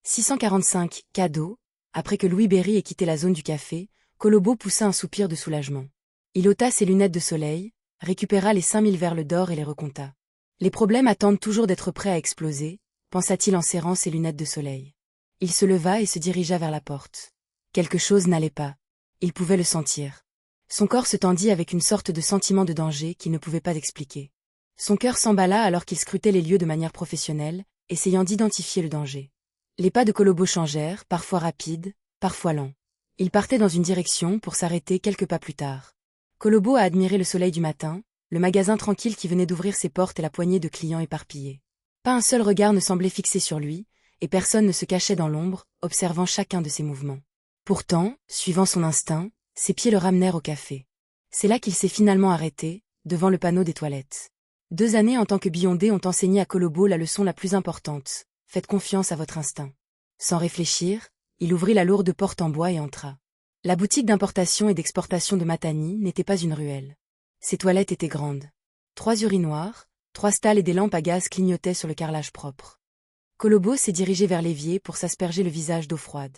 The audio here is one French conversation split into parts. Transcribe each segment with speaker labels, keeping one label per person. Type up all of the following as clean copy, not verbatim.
Speaker 1: 645, cadeau. Après que Louis Berry ait quitté la zone du café, Kolobo poussa un soupir de soulagement. Il ôta ses lunettes de soleil, récupéra les 5000 verles d'or et les recompta. Les problèmes attendent toujours d'être prêts à exploser, pensa-t-il en serrant ses lunettes de soleil. Il se leva et se dirigea vers la porte. Quelque chose n'allait pas. Il pouvait le sentir. Son corps se tendit avec une sorte de sentiment de danger qu'il ne pouvait pas expliquer. Son cœur s'emballa alors qu'il scrutait les lieux de manière professionnelle, essayant d'identifier le danger. Les pas de Kolobo changèrent, parfois rapides, parfois lents. Il partait dans une direction pour s'arrêter quelques pas plus tard. Kolobo a admiré le soleil du matin, le magasin tranquille qui venait d'ouvrir ses portes et la poignée de clients éparpillés. Pas un seul regard ne semblait fixé sur lui, et personne ne se cachait dans l'ombre, observant chacun de ses mouvements. Pourtant, suivant son instinct, ses pieds le ramenèrent au café. C'est là qu'il s'est finalement arrêté, devant le panneau des toilettes. 2 années en tant que Beyondé ont enseigné à Kolobo la leçon la plus importante. Faites confiance à votre instinct. Sans réfléchir, il ouvrit la lourde porte en bois et entra. La boutique d'importation et d'exportation de Matani n'était pas une ruelle. Ses toilettes étaient grandes. 3 urinoirs, 3 stalles et des lampes à gaz clignotaient sur le carrelage propre. Kolobo s'est dirigé vers l'évier pour s'asperger le visage d'eau froide.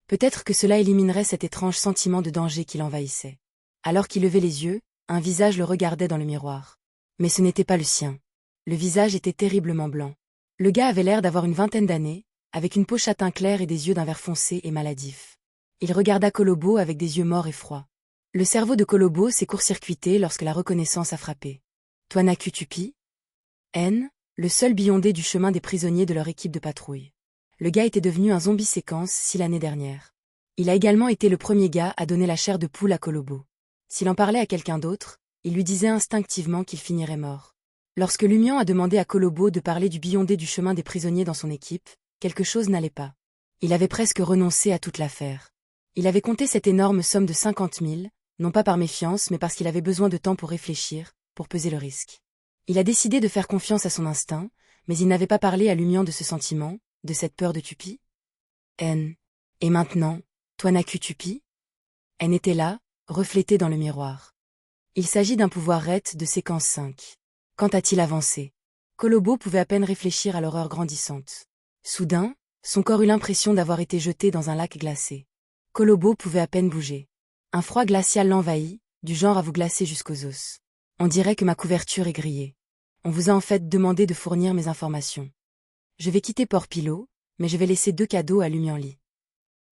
Speaker 1: Peut-être que cela éliminerait cet étrange sentiment de danger qui l'envahissait. Alors qu'il levait les yeux, un visage le regardait dans le miroir. Mais ce n'était pas le sien. Le visage était terriblement blanc. Le gars avait l'air d'avoir une vingtaine d'années, avec une peau châtain clair et des yeux d'un vert foncé et maladif. Il regarda Kolobo avec des yeux morts et froids. Le cerveau de Kolobo s'est court-circuité lorsque la reconnaissance a frappé. Twanaku Tupi N, le seul Beyondé du chemin des prisonniers de leur équipe de patrouille. Le gars était devenu un zombie séquence 6 l'année dernière. Il a également été le premier gars à donner la chair de poule à Kolobo. S'il en parlait à quelqu'un d'autre, il lui disait instinctivement qu'il finirait mort. Lorsque Lumian a demandé à Kolobo de parler du Beyondé du chemin des prisonniers dans son équipe, quelque chose n'allait pas. Il avait presque renoncé à toute l'affaire. Il avait compté cette énorme somme de 50 000, non pas par méfiance mais parce qu'il avait besoin de temps pour réfléchir, pour peser le risque. Il a décidé de faire confiance à son instinct, mais il n'avait pas parlé à Lumian de ce sentiment, de cette peur de Tupi. N. Et maintenant, Twanaku Tupi? N était là, reflétée dans le miroir. Il s'agit d'un pouvoir RET de séquence 5. Quand a-t-il avancé? Kolobo pouvait à peine réfléchir à l'horreur grandissante. Soudain, son corps eut l'impression d'avoir été jeté dans un lac glacé. Kolobo pouvait à peine bouger. Un froid glacial l'envahit, du genre à vous glacer jusqu'aux os. On dirait que ma couverture est grillée. On vous a en fait demandé de fournir mes informations. Je vais quitter Port Pilot, mais je vais laisser 2 cadeaux à Lumianli.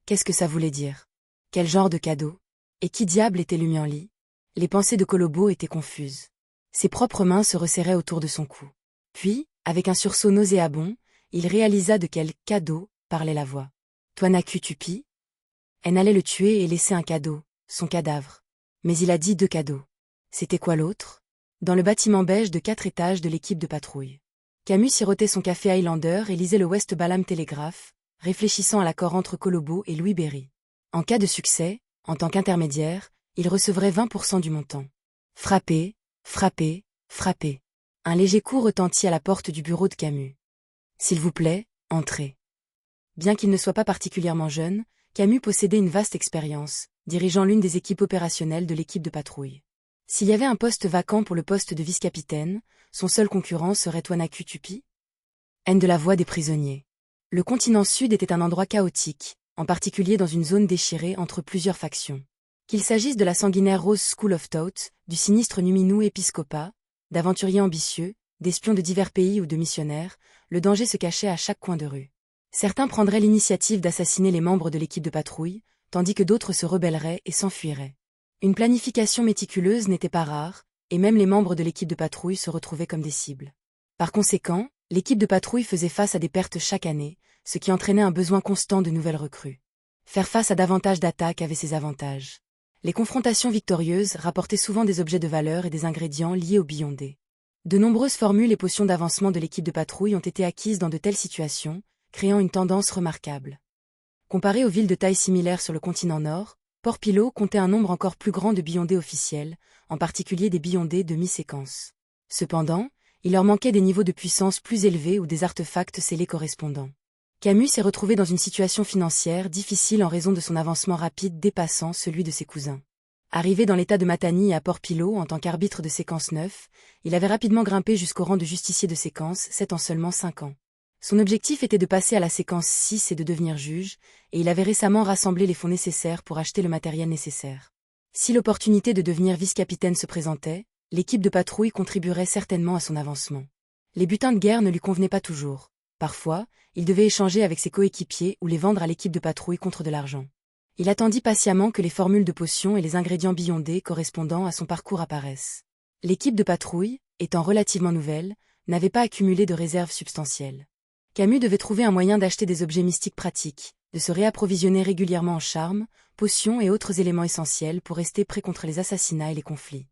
Speaker 1: Qu'est-ce que ça voulait dire? Quel genre de cadeau? Et qui diable était Lumianli? Les pensées de Kolobo étaient confuses. Ses propres mains se resserraient autour de son cou. Puis, avec un sursaut nauséabond, il réalisa de quel cadeau parlait la voix. Twanaku Tupi? Elle allait le tuer et laisser un cadeau, son cadavre. Mais il a dit 2 cadeaux. C'était quoi l'autre? Dans le bâtiment beige de 4 étages de l'équipe de patrouille. Camus sirotait son café Highlander et lisait le West Balam Telegraph, réfléchissant à l'accord entre Kolobo et Louis Berry. En cas de succès, en tant qu'intermédiaire, il recevrait 20% du montant. Frappez, frappez, frappez. Un léger coup retentit à la porte du bureau de Camus. S'il vous plaît, entrez. Bien qu'il ne soit pas particulièrement jeune, Camus possédait une vaste expérience, dirigeant l'une des équipes opérationnelles de l'équipe de patrouille. S'il y avait un poste vacant pour le poste de vice-capitaine, son seul concurrent serait Twanaku Tupi? N de la voix des prisonniers. Le continent sud était un endroit chaotique, en particulier dans une zone déchirée entre plusieurs factions. Qu'il s'agisse de la sanguinaire Rose School of Thought, du sinistre Numinu Episcopat, d'aventuriers ambitieux, d'espions de divers pays ou de missionnaires, le danger se cachait à chaque coin de rue. Certains prendraient l'initiative d'assassiner les membres de l'équipe de patrouille, tandis que d'autres se rebelleraient et s'enfuiraient. Une planification méticuleuse n'était pas rare, et même les membres de l'équipe de patrouille se retrouvaient comme des cibles. Par conséquent, l'équipe de patrouille faisait face à des pertes chaque année, ce qui entraînait un besoin constant de nouvelles recrues. Faire face à davantage d'attaques avait ses avantages. Les confrontations victorieuses rapportaient souvent des objets de valeur et des ingrédients liés au Beyondé. De nombreuses formules et potions d'avancement de l'équipe de patrouille ont été acquises dans de telles situations, créant une tendance remarquable. Comparé aux villes de taille similaire sur le continent nord, Port Pilot comptait un nombre encore plus grand de Beyondés officiels, en particulier des Beyondés de mi-séquence. Cependant, il leur manquait des niveaux de puissance plus élevés ou des artefacts scellés correspondants. Camus s'est retrouvé dans une situation financière difficile en raison de son avancement rapide dépassant celui de ses cousins. Arrivé dans l'état de Matani et à Port Pilot en tant qu'arbitre de séquence 9, il avait rapidement grimpé jusqu'au rang de justicier de séquence 7 en seulement 5 ans. Son objectif était de passer à la séquence 6 et de devenir juge, et il avait récemment rassemblé les fonds nécessaires pour acheter le matériel nécessaire. Si l'opportunité de devenir vice-capitaine se présentait, l'équipe de patrouille contribuerait certainement à son avancement. Les butins de guerre ne lui convenaient pas toujours. Parfois, il devait échanger avec ses coéquipiers ou les vendre à l'équipe de patrouille contre de l'argent. Il attendit patiemment que les formules de potions et les ingrédients beyondés correspondant à son parcours apparaissent. L'équipe de patrouille, étant relativement nouvelle, n'avait pas accumulé de réserves substantielles. Camus devait trouver un moyen d'acheter des objets mystiques pratiques, de se réapprovisionner régulièrement en charmes, potions et autres éléments essentiels pour rester prêt contre les assassinats et les conflits.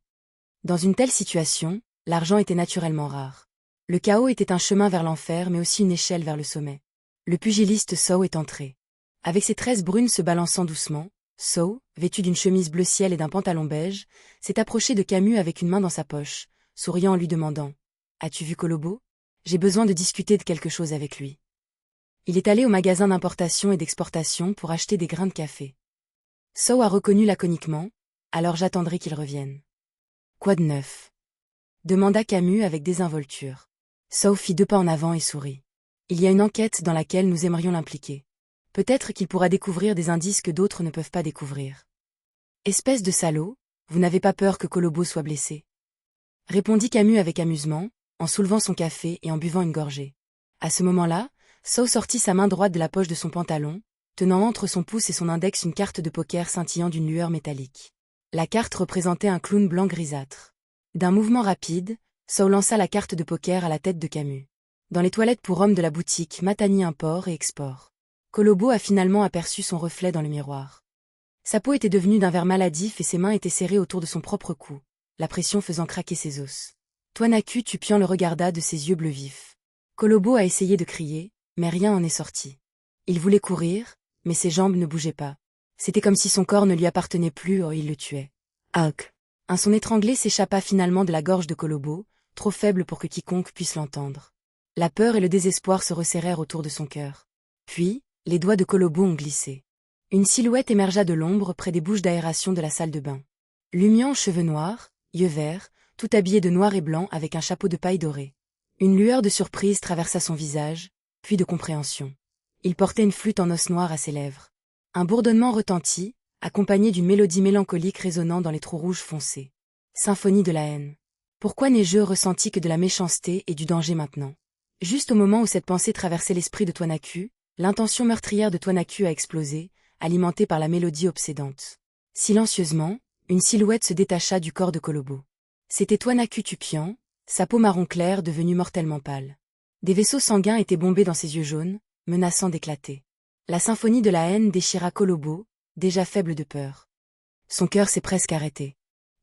Speaker 1: Dans une telle situation, l'argent était naturellement rare. Le chaos était un chemin vers l'enfer mais aussi une échelle vers le sommet. Le pugiliste Saw est entré. Avec ses tresses brunes se balançant doucement, Saw, vêtu d'une chemise bleu ciel et d'un pantalon beige, s'est approché de Camus avec une main dans sa poche, souriant en lui demandant « As-tu vu Colombo ? J'ai besoin de discuter de quelque chose avec lui. » Il est allé au magasin d'importation et d'exportation pour acheter des grains de café. Saw a reconnu laconiquement « Alors j'attendrai qu'il revienne. » « Quoi de neuf ?» demanda Camus avec désinvolture. Saw fit 2 pas en avant et sourit. « Il y a une enquête dans laquelle nous aimerions l'impliquer. Peut-être qu'il pourra découvrir des indices que d'autres ne peuvent pas découvrir. »« Espèce de salaud, vous n'avez pas peur que Colombo soit blessé ?» répondit Camus avec amusement, en soulevant son café et en buvant une gorgée. À ce moment-là, Saw sortit sa main droite de la poche de son pantalon, tenant entre son pouce et son index une carte de poker scintillant d'une lueur métallique. La carte représentait un clown blanc grisâtre. D'un mouvement rapide, Saw lança la carte de poker à la tête de Camus. Dans les toilettes pour hommes de la boutique Matani Import et Export, Colombo a finalement aperçu son reflet dans le miroir. Sa peau était devenue d'un vert maladif et ses mains étaient serrées autour de son propre cou, la pression faisant craquer ses os. Toinaku Tupian le regarda de ses yeux bleus vifs. Colombo a essayé de crier, mais rien en est sorti. Il voulait courir, mais ses jambes ne bougeaient pas. C'était comme si son corps ne lui appartenait plus ou il le tuait. Hawk. Un son étranglé s'échappa finalement de la gorge de Colombo, trop faible pour que quiconque puisse l'entendre. La peur et le désespoir se resserrèrent autour de son cœur. Puis, les doigts de Colombo ont glissé. Une silhouette émergea de l'ombre près des bouches d'aération de la salle de bain. Lumiant aux cheveux noirs, yeux verts, tout habillé de noir et blanc avec un chapeau de paille doré. Une lueur de surprise traversa son visage, puis de compréhension. Il portait une flûte en os noir à ses lèvres. Un bourdonnement retentit, accompagné d'une mélodie mélancolique résonnant dans les trous rouges foncés. Symphonie de la haine. Pourquoi n'ai-je ressenti que de la méchanceté et du danger maintenant? Juste au moment où cette pensée traversait l'esprit de Toinaku, l'intention meurtrière de Toinaku a explosé, alimentée par la mélodie obsédante. Silencieusement, une silhouette se détacha du corps de Colombo. C'était Toinaku Tupian, sa peau marron clair devenue mortellement pâle. Des vaisseaux sanguins étaient bombés dans ses yeux jaunes, menaçant d'éclater. La symphonie de la haine déchira Colombo, déjà faible de peur. Son cœur s'est presque arrêté.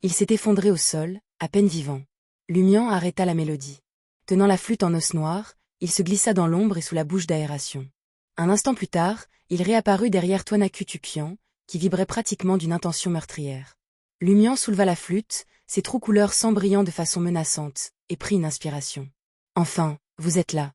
Speaker 1: Il s'est effondré au sol, à peine vivant. Lumian arrêta la mélodie. Tenant la flûte en os noir, il se glissa dans l'ombre et sous la bouche d'aération. Un instant plus tard, il réapparut derrière Toinaku Tupian, qui vibrait pratiquement d'une intention meurtrière. Lumian souleva la flûte, ses trous couleurs sang brillant de façon menaçante, et prit une inspiration. « Enfin, vous êtes là. »